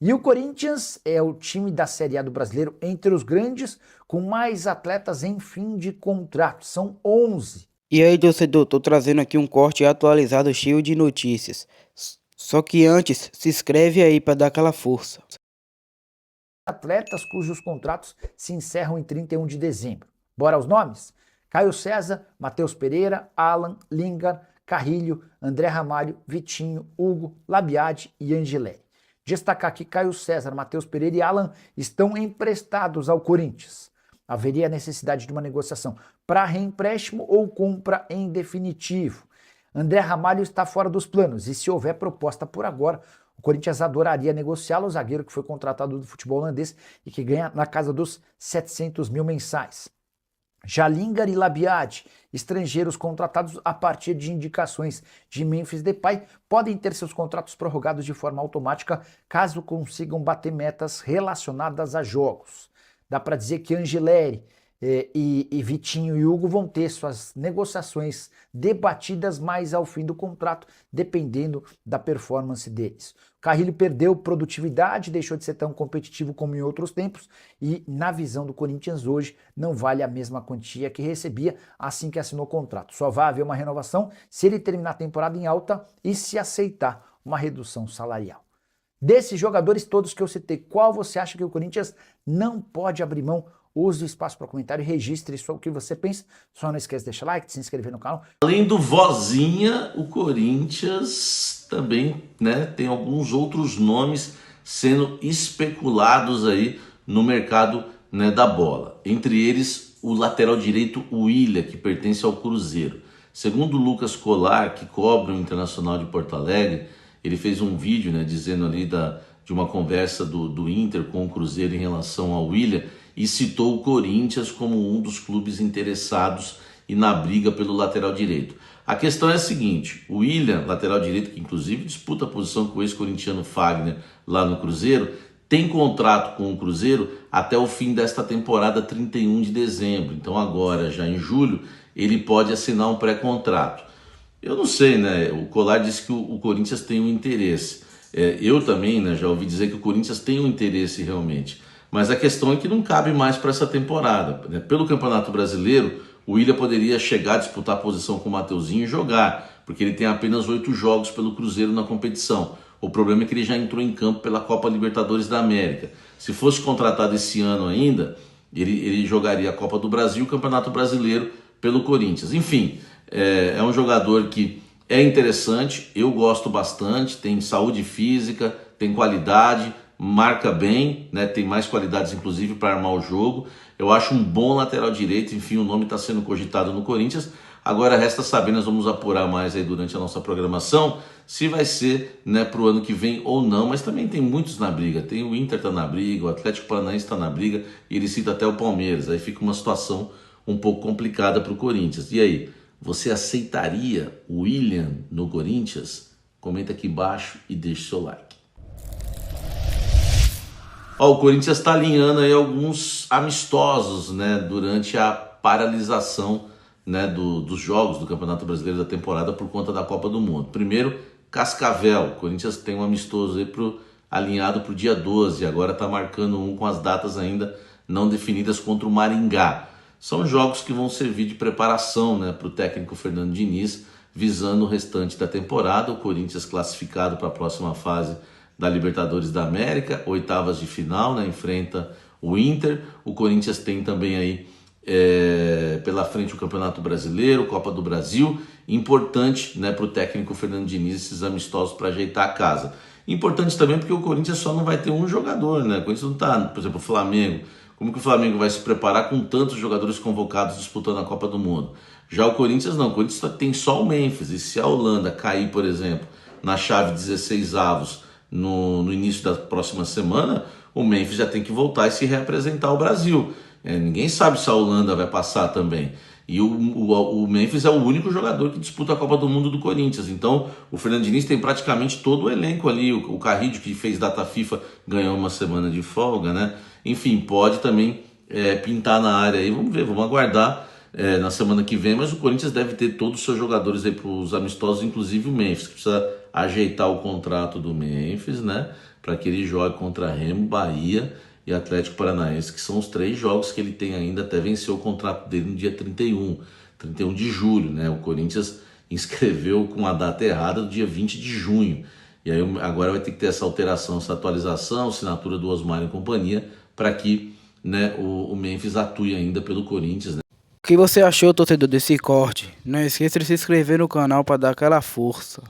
E o Corinthians é o time da Série A do Brasileiro entre os grandes, com mais atletas em fim de contrato. São 11. E aí, torcedor, tô trazendo aqui um corte atualizado cheio de notícias. Só que antes, se inscreve aí para dar aquela força. Atletas cujos contratos se encerram em 31 de dezembro. Bora aos nomes? Caio César, Matheus Pereira, Alan, Lingard, Carrilho, André Ramalho, Vitinho, Hugo, Labiade e Angeleri. Destacar que Caio César, Matheus Pereira e Alan estão emprestados ao Corinthians. Haveria necessidade de uma negociação para reempréstimo ou compra em definitivo. André Ramalho está fora dos planos e se houver proposta por agora, o Corinthians adoraria negociá-lo, o zagueiro que foi contratado do futebol holandês e que ganha na casa dos 700 mil mensais. Já Lingard e Labiade, estrangeiros contratados a partir de indicações de Memphis Depay, podem ter seus contratos prorrogados de forma automática caso consigam bater metas relacionadas a jogos. Dá para dizer que Angeleri e Vitinho e Hugo vão ter suas negociações debatidas mais ao fim do contrato, dependendo da performance deles. Carrilho perdeu produtividade, deixou de ser tão competitivo como em outros tempos e, na visão do Corinthians hoje, não vale a mesma quantia que recebia assim que assinou o contrato. Só vai haver uma renovação se ele terminar a temporada em alta e se aceitar uma redução salarial. Desses jogadores todos que eu citei, qual você acha que o Corinthians não pode abrir mão? Use o espaço para comentário e registre só o que você pensa. Só não esquece de deixar like, de se inscrever no canal. Além do Vozinha, o Corinthians também, né, tem alguns outros nomes sendo especulados aí no mercado, né, da bola. Entre eles, o lateral direito Willian, que pertence ao Cruzeiro. Segundo o Lucas Colar, que cobre o Internacional de Porto Alegre, ele fez um vídeo, né, dizendo ali de uma conversa do Inter com o Cruzeiro em relação ao Willian e citou o Corinthians como um dos clubes interessados e na briga pelo lateral direito. A questão é a seguinte, o Willian, lateral direito, que inclusive disputa a posição com o ex-corintiano Fagner lá no Cruzeiro, tem contrato com o Cruzeiro até o fim desta temporada, 31 de dezembro. Então agora, já em julho, ele pode assinar um pré-contrato. Eu não sei, né? O Colar disse que o Corinthians tem um interesse. Eu também, né, já ouvi dizer que o Corinthians tem um interesse realmente. Mas a questão é que não cabe mais para essa temporada, né? Pelo Campeonato Brasileiro, o Willian poderia chegar a disputar a posição com o Mateuzinho e jogar, porque ele tem apenas 8 jogos pelo Cruzeiro na competição. O problema é que ele já entrou em campo pela Copa Libertadores da América. Se fosse contratado esse ano ainda, ele jogaria a Copa do Brasil e o Campeonato Brasileiro pelo Corinthians. Enfim, é um jogador que é interessante, eu gosto bastante, tem saúde física, tem qualidade, marca bem, né? Tem mais qualidades inclusive para armar o jogo. Eu acho um bom lateral direito, enfim, o nome está sendo cogitado no Corinthians. Agora resta saber, nós vamos apurar mais aí durante a nossa programação, se vai ser, né, para o ano que vem ou não, mas também tem muitos na briga. Tem o Inter tá na briga, o Atlético Paranaense está na briga, e ele cita até o Palmeiras. Aí fica uma situação um pouco complicada para o Corinthians. E aí, você aceitaria o Willian no Corinthians? Comenta aqui embaixo e deixe seu like. O Corinthians está alinhando aí alguns amistosos, né, durante a paralisação, né, dos jogos do Campeonato Brasileiro da temporada por conta da Copa do Mundo. Primeiro, Cascavel. O Corinthians tem um amistoso aí alinhado para o dia 12, agora está marcando um com as datas ainda não definidas contra o Maringá. São jogos que vão servir de preparação, né, para o técnico Fernando Diniz, visando o restante da temporada. O Corinthians classificado para a próxima fase da Libertadores da América, oitavas de final, né, enfrenta o Inter. O Corinthians tem também aí pela frente o Campeonato Brasileiro, Copa do Brasil. Importante, né, para o técnico Fernando Diniz esses amistosos para ajeitar a casa. Importante também porque o Corinthians só não vai ter um jogador, né? O Corinthians não está, por exemplo, o Flamengo. Como que o Flamengo vai se preparar com tantos jogadores convocados disputando a Copa do Mundo? Já o Corinthians não, o Corinthians tem só o Memphis. E se a Holanda cair, por exemplo, na chave 16avos no início da próxima semana, o Memphis já tem que voltar e se representar ao Brasil. Ninguém sabe se a Holanda vai passar também. E o Memphis é o único jogador que disputa a Copa do Mundo do Corinthians. Então o Fernando Diniz tem praticamente todo o elenco ali. O Carrilho, que fez data FIFA, ganhou uma semana de folga, né? Enfim, pode também pintar na área aí. Vamos ver, vamos aguardar na semana que vem. Mas o Corinthians deve ter todos os seus jogadores aí para os amistosos, inclusive o Memphis, que precisa ajeitar o contrato do Memphis, né? para que ele jogue contra Remo, Bahia e Atlético Paranaense, que são os 3 jogos que ele tem ainda até vencer o contrato dele no dia 31 de julho, né? O Corinthians inscreveu com a data errada do dia 20 de junho. E aí agora vai ter que ter essa alteração, essa atualização, assinatura do Osmar e companhia, para que, né, o Memphis atue ainda pelo Corinthians, né? O que você achou, torcedor, desse corte? Não esqueça de se inscrever no canal para dar aquela força.